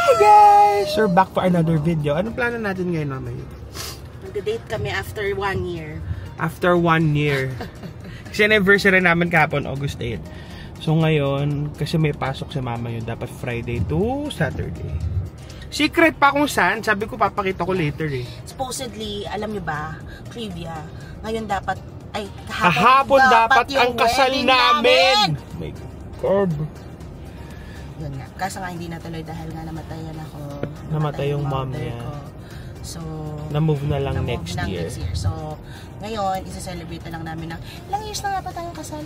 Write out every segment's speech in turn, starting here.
Hi guys! We're back for another video. Anong plano natin ngayon, Mama Yu? Mag-date kami after 1 year. After 1 year. Kasi anniversary namin kahapon, August 8. So ngayon, kasi may pasok si Mama Yu, dapat Friday to Saturday. Secret pa kung saan, sabi ko papakita ko later eh. Supposedly, alam nyo ba, trivia, ngayon dapat, ay kahapon dapat ang kasal namin! Oh my God. Yun nga, kaso nga hindi natuloy dahil nga namatayan ako. Namatay yung mom niya. So, na-move na lang next year. So, ngayon, isa-celebrate na lang namin ng ilang years na nga ba tayong kasal?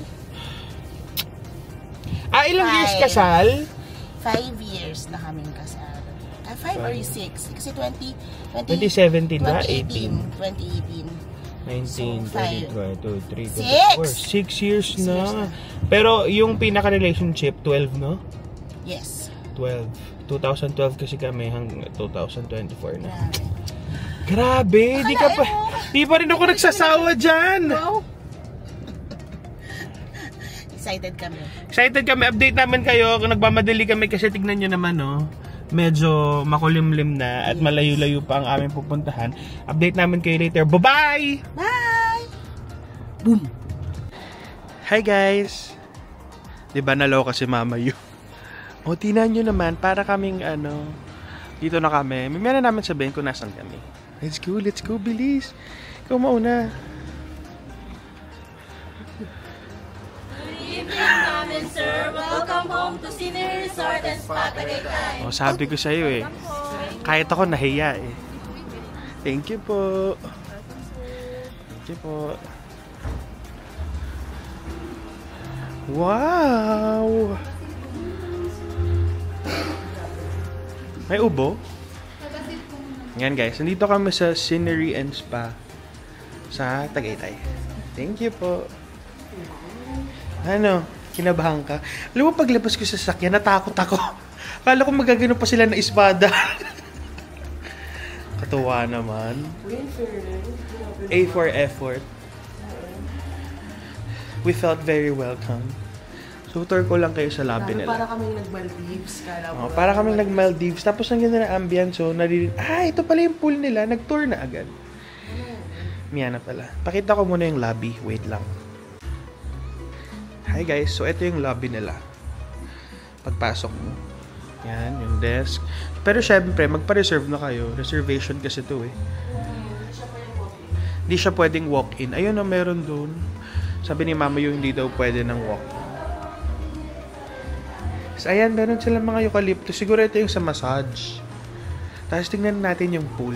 Ilang years kasal? 5 years na kaming kasal. 5 or 6? Kasi 2017 na? 2018. 19, so, 20, 23, 24. 6 years na. Pero yung pinaka-relationship, 12, no? Yes. 12. 2012 kasi kami hanggang 2024 na. Grabe! Di pa rin ako nagsasawa dyan! Wow. Excited kami. Excited kami. Update namin kayo. Kung nagmamadali kami kasi tignan nyo naman, no? Medyo makulimlim na at malayo-layo pa ang aming pupuntahan. Update namin kayo later. Bye-bye! Bye! Boom! Hi guys! Diba nalaw kasi Mama Yu? O, tinan nyo naman, para kaming dito na kami. May meron namin sabihin kung nasan kami. Let's go, bilis. Ikaw mauna. Good evening, ma'am and sir. Welcome home to Scenery Resort and Spa Tagaytay. O, sabi ko sa'yo eh. Kahit ako nahiya eh. Thank you po. Thank you po. Wow! May ubo? Yan guys, nandito kami sa Scenery and Spa sa Tagaytay. Thank you po. Ano? Kinabahan ka? Alam mo, paglabas ko sa sasakyan, natakot ako. Akala ko magagano pa sila na espada. Katuwa naman. A for effort. We felt very welcome. So, tour ko lang kayo sa lobby nila. Para kaming nag-Maldives. Para kaming nag-Maldives. Tapos ang ganda ng ambience. So, ito pala yung pool nila. Nag-tour na agad. Miya na pala. Pakita ko muna yung lobby. Wait lang. Hi guys. So, ito yung lobby nila. Pagpasok mo. Yan, yung desk. Pero syempre, magpa-reserve na kayo. Reservation kasi ito eh. Hindi siya pwedeng walk-in. Ayun na, meron dun. Sabi ni Mama yung hindi daw pwede ng walk-in. So, ayan, meron silang mga eucalyptus. Siguro ito yung sa massage. Tapos tingnan natin yung pool.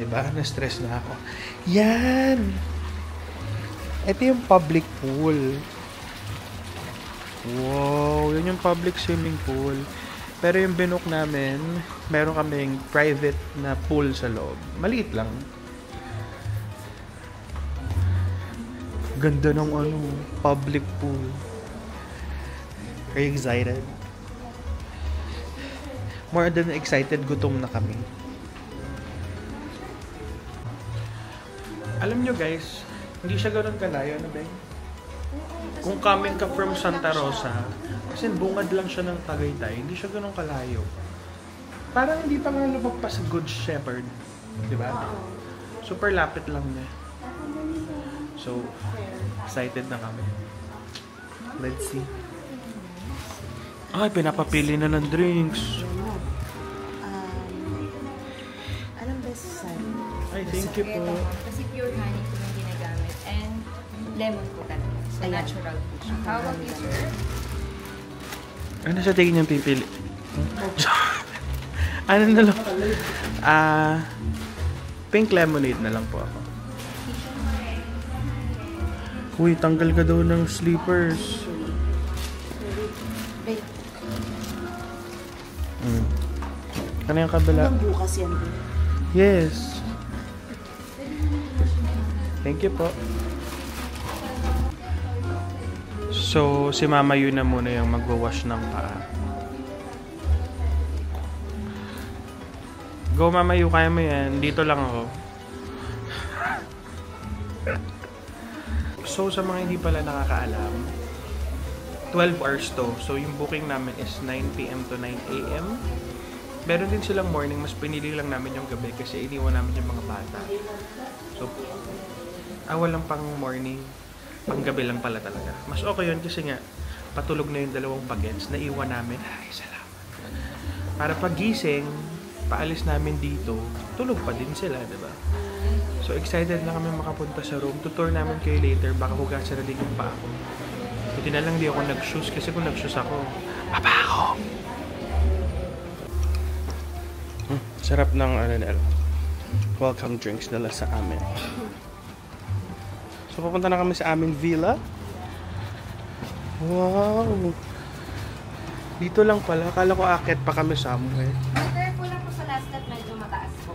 Diba? Na-stress na ako. Yan! Ito yung public pool. Wow! Yan yung public swimming pool. Pero yung binook namin, meron kaming private na pool sa loob. Maliit lang. Ganda ng public pool. Are you excited? More than excited, gutom na kami. Alam nyo guys, hindi siya ganoon kalayo, ano ba? Kung coming ka from Santa Rosa, kasi bungad lang siya ng Tagaytay, hindi siya ganoon kalayo. Parang hindi pa nga lumagpas sa Good Shepherd. Diba? Super lapit lang na. So, excited na kami. Let's see. Ay, pinapapili na ng drinks. Anong best side? Ay, thank you po. Kasi pure honey po yung ginagamit and lemon po talaga. So, natural po siya. How about you, sir? Ano sa tingin niyang pipili? Ano na lang? Pink lemonade na lang po ako. Uy, tanggal ka daw ng slippers. Ano yung kabila? Bukas yan. Yes. Thank you po. So, si Mama Yu na muna yung magwawash ng paa. Go Mama Yu, kaya mo yan. Dito lang ako. So, sa mga hindi pala nakakaalam, 12 hours to. So, yung booking namin is 9 p.m. to 9 a.m. Meron din silang morning. Mas pinili lang namin yung gabi kasi iniwan namin yung mga bata. So, walang pang morning. Pang gabi lang pala talaga. Mas okay yun kasi nga, patulog na yung dalawang bagets na iwan namin. Ay, salamat. Para pagising, paalis namin dito, tulog pa din sila, diba? So, excited na kami makapunta sa room. Tutor namin kayo later. Baka hugasan na din yung paa ko. Buti na lang di ako nag-shoes. Kasi kung nag-shoes ako, baba ako! Sarap ng welcome drinks nila sa amin. So, papunta na kami sa aming villa. Wow! Dito lang pala. Akala ko akit pa kami somewhere. Careful lang po sa last step, medyo mataas po.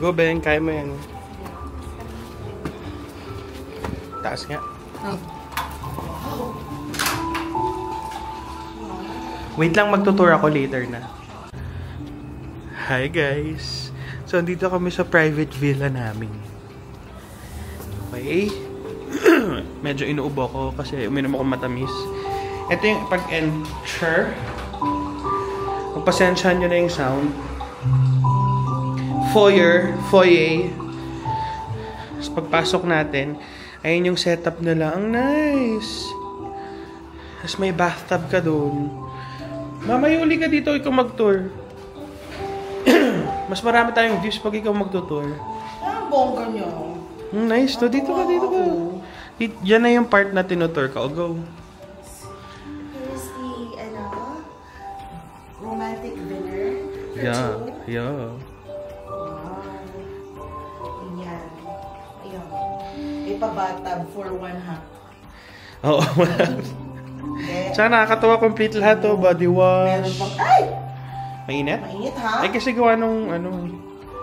Go, Ben. Kaya mo yan. Taas nga. Wait lang, magtutour ako later na. Hi guys! So, andito kami sa private villa namin. Okay. Medyo inuubo ko kasi uminom ako matamis. Ito yung pag-enter. Magpasensyahan nyo na yung sound. Foyer. So, pagpasok natin, ayun yung setup nila. Ang nice! Tapos may bathtub ka dun. Mamayuli ka dito, ikaw mag-tour. Mas marami tayong views pag ikaw mag-tour. Ang bongga nyo. Nice to. Dito ka. Diyan na yung part na tinutour ka. O, go. Here's the, romantic dinner. Yeah. Wow. Yan. Ayun. May pa-bathtub for 1 half. Oo. Tsaka nakakatawa complete lahat to. Body Meron wash. pang, ay! Mainit? Mainit ha? Ay, kasi gawa nung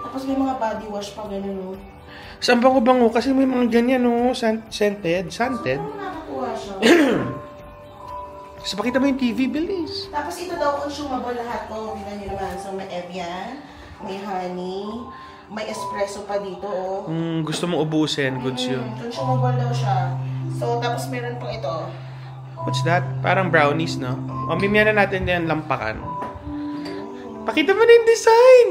Tapos may mga body wash pa gano'n, no? Saan bango? Kasi may mga ganyan, no? Scented. Saan mo nakakuha siya? So, pakita mo yung TV, bilis. Tapos ito daw consumable lahat to. Tingnan nyo naman. So, may Evian, may honey, may espresso pa dito, oh. Kung gusto mong ubusin, goods yun. Consumable daw siya. So, tapos meron pang ito. What's that? Parang brownies, no? O, mimya na natin yan lampakan. Pakita mo na yung design!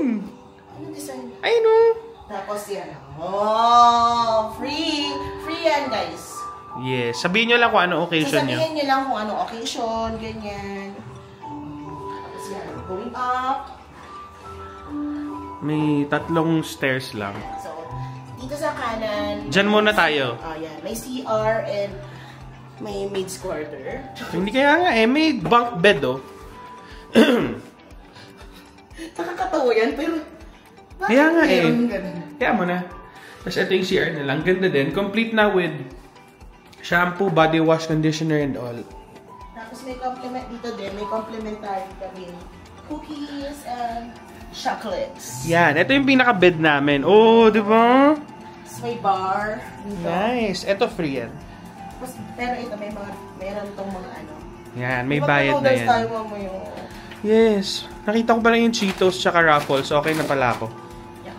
Ano design? Ay, no? Tapos yan. Oh! Free! Free yan, guys. Yes. Sabihin nyo lang kung ano occasion nyo. Sasabihin nyo lang kung ano occasion, ganyan. Tapos yan. Going up. May 3 stairs lang. So, dito sa kanan. Diyan muna tayo. Yan. May CR and may maid's quarter. Hindi kaya nga may bunk bed, oh. Nakakatawa yan, pero... Kaya nga ganun? Kaya mo na. Tapos ito yung CR na lang. Ganda din. Complete na with shampoo, body wash, conditioner, and all. Tapos may compliment dito din. May complimentary kami. Cookies and chocolates. Yan. Ito yung pinaka-bed namin. Oh, di ba? Tapos may bar dito. Nice. Ito free yan. Tapos, pero ito meron tong mga ano. Yan. May bayad na yan. Tayo mo yung... Yes. Nakita ko pala yung Cheetos tsaka Ruffles. Okay na pala ako. Yeah.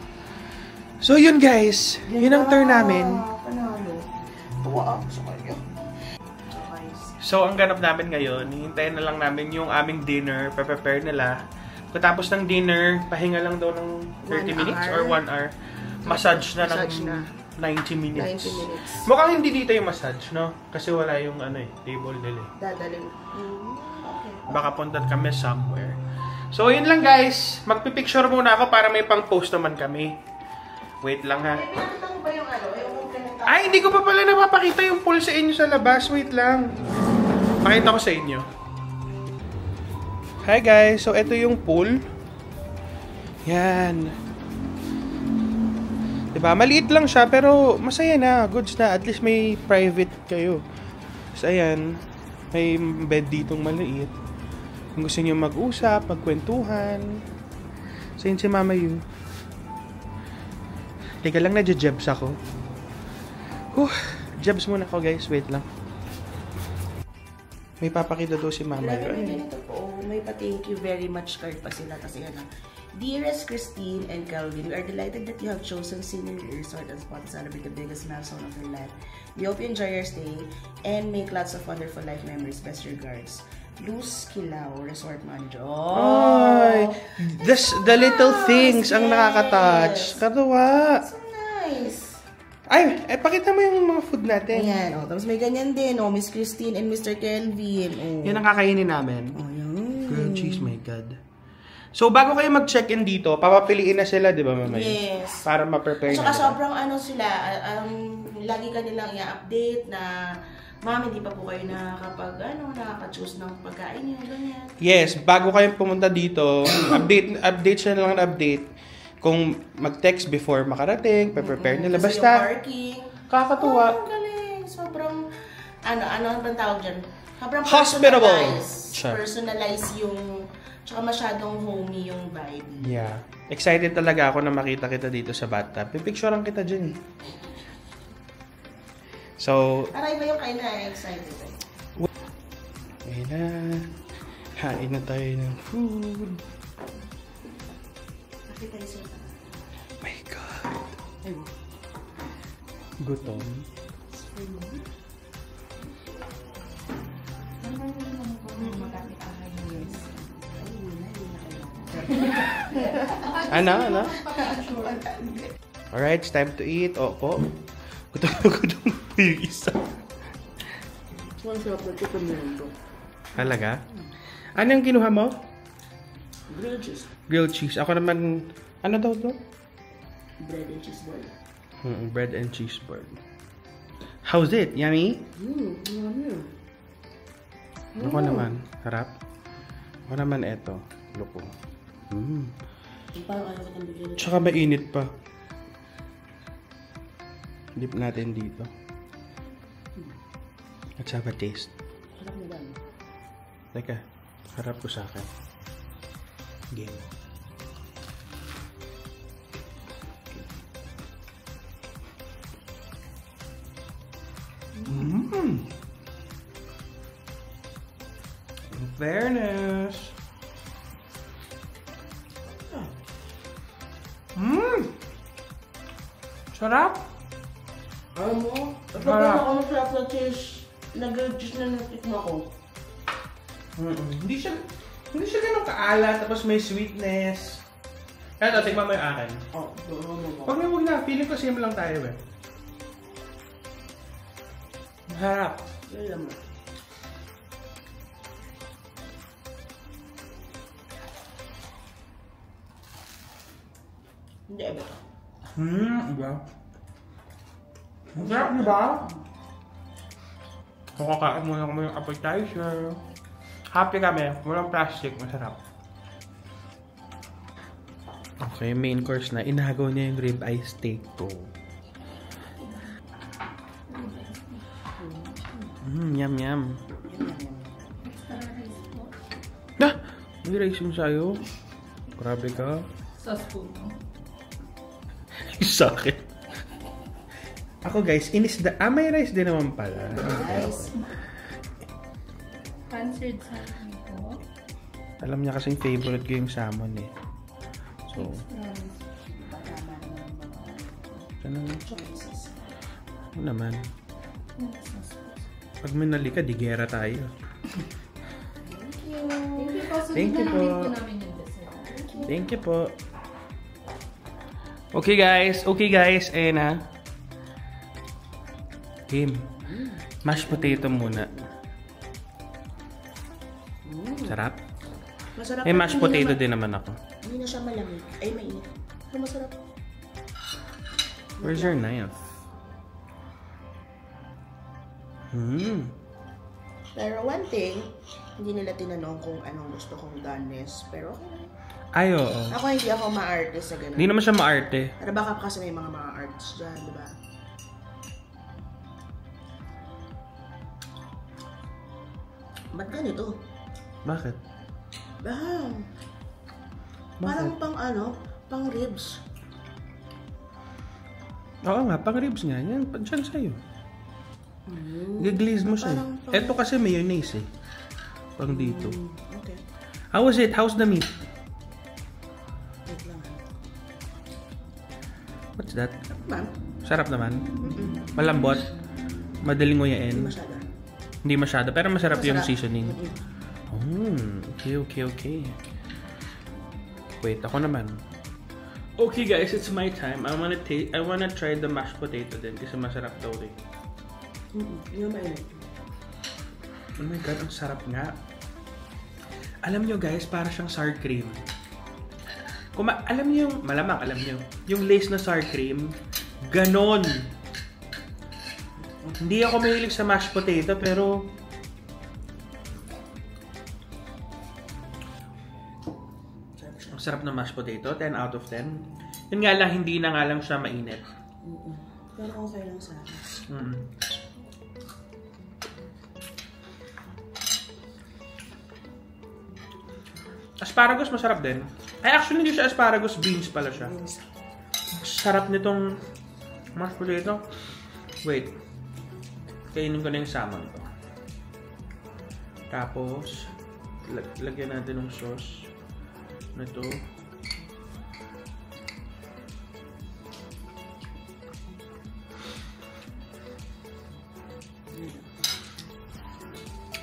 So, yun guys. Yun ang tour namin. Panalo. Tuwa ako sa kanya. So, ang ganap namin ngayon, hihintayin na lang namin yung aming dinner. Prepare nila. Pagkatapos ng dinner, pahinga lang daw ng 30 minutes or 1 hour. Massage na ng 90 minutes. 90 minutes. Mukhang hindi dito yung massage, no? Kasi wala yung table nila. Dadalhin. Okay. Baka punta kami somewhere. So, yun lang guys. Magpipicture muna ako para may pang-post naman kami. Wait lang ha. Nakita mo ba yung yung complimentary? Ay, hindi ko pa pala napapakita yung pool sa inyo sa labas. Wait lang. Pakita ko sa inyo. Hi guys. So, ito yung pool. Yan. Diba? Maliit lang siya pero masaya na. Goods na. At least may private kayo. So, ayan. May bed ditong maliit. Kung gusto niyo mag-usap, magkwentuhan. So, yun si Mama Yu. Teka lang, nadya-jebs ako. Jebs muna ako guys. Wait lang. May papakita daw si Mama Yu. Ganito po. May pa-thank you very much card pa sila. Kasi yan Dearest Christine and Calvin, we are delighted that you have chosen Senior Resort and Spa to celebrate the biggest milestone of your life. We hope you enjoy your stay and make lots of wonderful life memories. Best regards. Luz Kilao, Resort Manager. Ay, the little things ang nakaka-touch. Katuwa. So nice. Ay, pakita mo yung mga food natin. Ayan, tapos may ganyan din, Miss Christine and Mr. Kelvin. Yan ang kakainin namin. Ayan. Grilled cheese, my God. So, bago kayo mag-check-in dito, papapiliin na sila, di ba, mamay? Yes. Para ma-prepare At saka na. sobrang sila, lagi ka nilang i-update na, ma'am, hindi pa po kayo nakaka-choose ng pagkain nyo, ganyan. Yes, bago kayo pumunta dito, update siya lang ng update. Kung mag-text before makarating, prepare nila. Kasi Basta, yung parking, kakatuwa. ang galing. Sobrang, ano bang tawag dyan? Sobrang Hospitable. personalize yung, tsaka masyadong homey yung vibe. Yeah. Excited talaga ako na makita kita dito sa bathtub. Pipicturean kita dyan. So, Aray ba yung kain na excited? ayun na. Hain na tayo ng food. Bakit tayo sa My God. Gutom. Ano? Alright, it's time to eat. Opo. Gutom po yung isa. Masarap na chicken nito. Halaga? Ano yung kinuha mo? Grilled cheese. Grilled cheese. Ako naman, ano daw to? Bread and cheese ball. Bread and cheese board. How's it? Yummy? Yummy. Ako naman. Harap. Ako naman eto. Loko. Parang ayaw ko bigyan. Tsaka mainit pa. Dip natin dito. Let's have a taste. Harap na lang. Teka. Harap ko sa akin. Game. In fairness. Sarap. Alam mo, Harap. kapag ako masarap na cheese, nag-grilled cheese na natikma ko. Hindi siya ganun kaalat, tapos may sweetness. Eto, tignan mo yung akin. Huwag na. Feeling ko same lang tayo eh. Harap. Alam mo. Hindi, iba to. Iba. Ang sarap, di ba? Kakain muna kami yung appetizer. Happy kami. Walang plastic. Masarap. Okay, main course na. Inagaw niya yung ribeye steak ko. Yum, yum. May rice mo sa'yo. Grabe ka. Sa spoon mo. Sa akin. Ako guys, inisda. May rice din naman pala. Nice. Pansired salmon po. Alam niya kasing favorite ko yung salmon eh. So, ano naman. Pag minali ka, digera tayo. Thank you po. Thank you po. Okay guys, ayan na. Kim, mashed potato muna. Sarap? Masarap. Eh, mashed potato din naman ako. Hindi na siya malamig. Ay, mainit. Pero masarap. Where's your knife? Pero one thing, hindi nila tinanong kung anong gusto kong doneness. Pero okay lang. Ay, oo. Ako hindi ako ma-arte sa ganun. Hindi naman siya maarte. Pero baka kasi may mga arts dyan, di ba? Ba't ganito? Bakit? Parang pang ribs. Oo nga, pang ribs nga. Yan, dyan sa'yo. Gaglaze mo siya. Ito kasi mayonnaise eh. Pang dito. Okay. How was it? How's the meat? What's that? Ma'am? Sarap naman. Malambot. Madaling nguyain. Hindi masyado. Hindi masyado. Pero masarap yung Masarap. seasoning. Okay. Wait, ako naman. Okay guys, it's my time. I wanna try the mashed potato din kasi masarap daw eh. Yung mainit. Oh my god, ang sarap nga. Alam nyo guys, para siyang sour cream. Alam nyo yung, malamang alam nyo, yung lace na sour cream, ganon. Hindi ako mahilig sa mashed potato, pero ang sarap ng mashed potato, 10 out of 10. Yun nga lang, hindi na nga lang siya mainit. Pero okay lang sa akin. Asparagus masarap din. Ay, actually hindi siya asparagus, beans pala siya. Sarap nitong mashed potato. Wait. Kainin ko na yung salmon ko. Tapos, lagyan natin ng sauce na ito.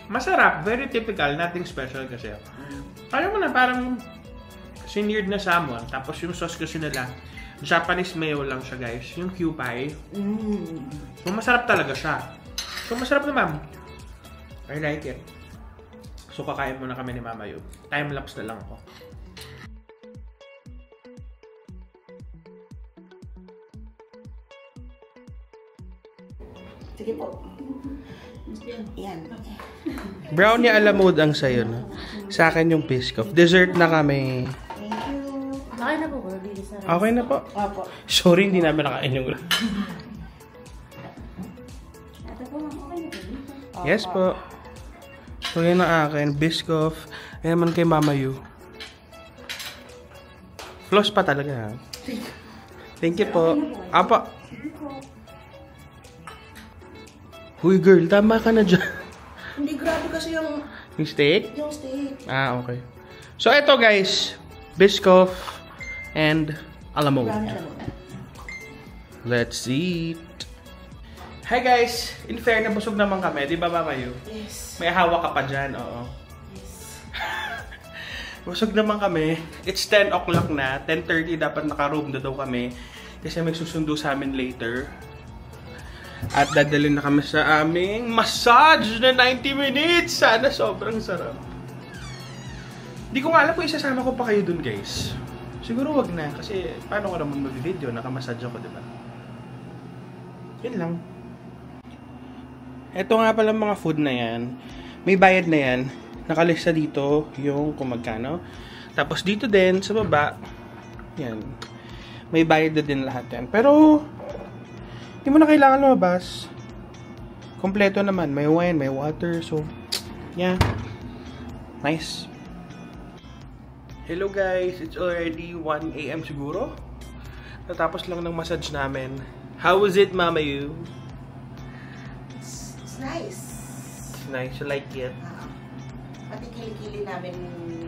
Masarap. Very typical. Nothing special kasi. Alam mo na, parang seared na salmon. Tapos yung sauce kasi nila, Japanese mayo lang siya guys. Yung Kewpie. So masarap talaga siya. So masarap naman. I like it. So kakain muna kami ni Mama Yu. Time-lapse na lang ako. Sige po. Yan. Brownie a la mode ang sayo, no? Sa akin yung biscoff. Dessert na kami. Thank you. Okay na po, Gordy. Okay na po. Opo. Sorry, hindi namin nakain yung Ate po, okay na po. Yes po. So yun ang akin. Biscoff. Ayan naman kay Mama Yu. Floss pa talaga, ha? Thank you po. Apa. Huy girl, tama ka na dyan. Hindi, grabe kasi yung Steak? steak. Ah, okay. So ito guys. Biscoff and a la mode. Let's eat. Hi guys! In fair, nabusog naman kami. Di ba, Mama Yu? Yes. May hawak ka pa dyan, oo. Yes. Busog naman kami. It's 10 o'clock na. 10:30 dapat naka-room na daw kami. Kasi may susundo sa amin later. At dadalhin na kami sa aming massage na 90 minutes. Sana sobrang sarap. Di ko nga alam kung isasama ko pa kayo dun, guys. Siguro wag na. Kasi paano ko naman mag-video? Nakamassage ako, diba? Yun lang. Ito nga pala mga food na yan. May bayad na yan. Nakalista dito yung kung magkano. Tapos dito din sa baba. Yan. May bayad na din lahat yan. Pero hindi mo na kailangan lumabas. Kompleto naman. May wine, may water. So, yeah. Nice. Hello guys. It's already 1 AM siguro. Natapos lang ng massage namin. How was it, Mama Yu? It's nice. Nice. You like it? Pati kilikili namin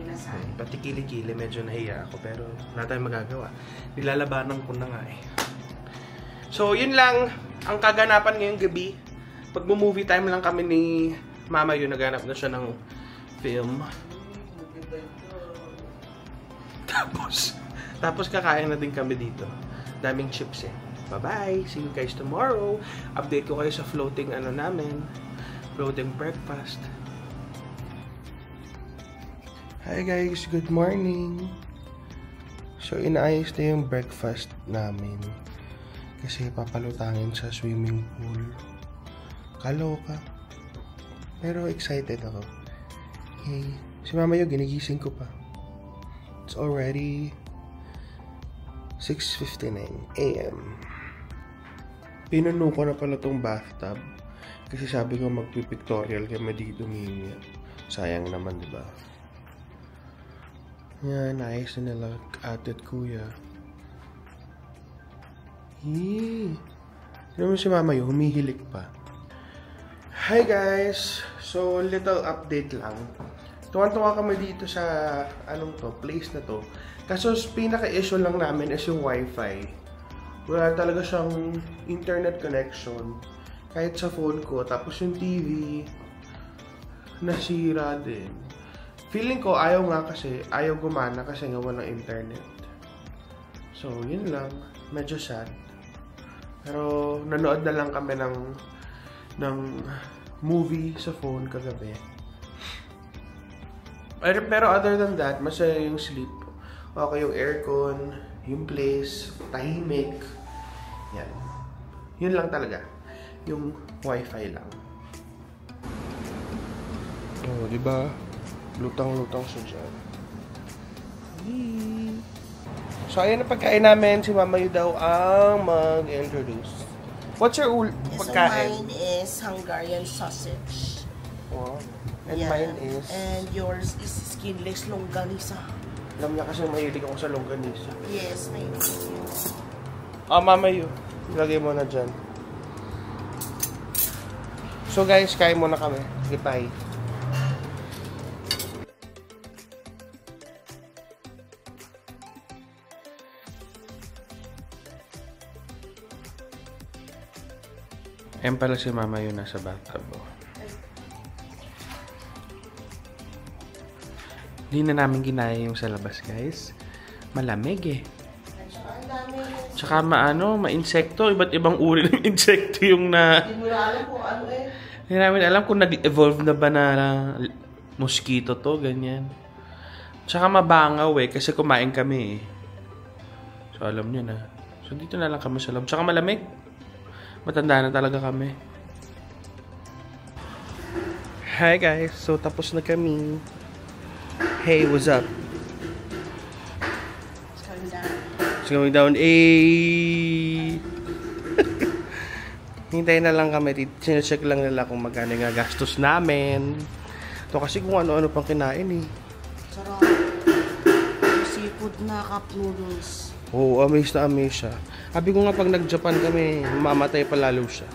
nasa. Pati kilikili. Medyo nahiya ako. Pero wala tayong magagawa. Nilalabanan ko na nga eh. So, yun lang ang kaganapan ngayong gabi. Pag movie time lang kami ni Mama Yu, naghanap na siya ng film. Tapos kakain na din kami dito. Daming chips eh. Bye-bye! See you guys tomorrow. Update ko kayo sa floating ano namin. Floating breakfast. Hi guys! Good morning! So, inaayos na yung breakfast namin. Kasi papalutangin sa swimming pool. Kaloka. Pero excited ako. Hey, si Mama Yu, ginigising ko pa. It's already 6:59 AM. Pinuno ko na pala tong bathtub. Kasi sabi ko magpipictorial kami dito ngayon. Sayang naman, diba? Yan, ayos na nila ate at kuya. Hee. Sino mo si Mama Yu, humihilik pa. Hi guys! So, little update lang. Tuwan-tuwa kami dito sa anong to, place na to. Kaso pinaka-issue lang namin is yung wifi. Wala talaga siyang internet connection. Kahit sa phone ko. Tapos yung TV, nasira din. Feeling ko ayaw gumana kasi nga walang internet. So, yun lang. Medyo sad. Pero, nanood na lang kami ng movie sa phone kagabi. Pero other than that, masaya yung sleep. Okay yung aircon, yung place, tahimik. Yan. Yun lang talaga. Yung wifi lang. Oh, di ba? Lutang-lutang siya dyan. So, ayan ang pagkain namin. Si Mama Yu daw ang mag-introduce. What's your pagkain? So mine is Hungarian sausage. Wow. And mine is... And yours is skinless longganisa. Alam niya kasi mahilig ako sa longganisa. Yes, my Mama Yu. Ilagay mo na dyan. So guys, kain muna kami. Goodbye. Ayan pala si Mama Yu nasa bathtub. Hindi na namin ginaya yung sa labas, guys. Malamig eh. Tsaka ma-insekto. Iba't ibang uri ng insekto yung na... Hindi mo na alam kung ano eh. Hindi namin alam kung nag-evolve na ba na mosquito to, ganyan. Tsaka mabangaw eh, kasi kumain kami eh. So alam nyo na. So dito na lang kami sa loob. Tsaka malamig. Matanda na talaga kami. Hi guys, so tapos na kami. Hey, what's up? It's coming down. It's going down. Hintayin na lang kami. Sinecheck lang nila kung magkano nga gastos namin. Ito kasi kung ano-ano pang kinain eh. Sarap. Seafood na cup noodles. Oo, amaze na amaze siya. Sabi ko nga pag nag-Japan kami, mamatay pa lalo siya.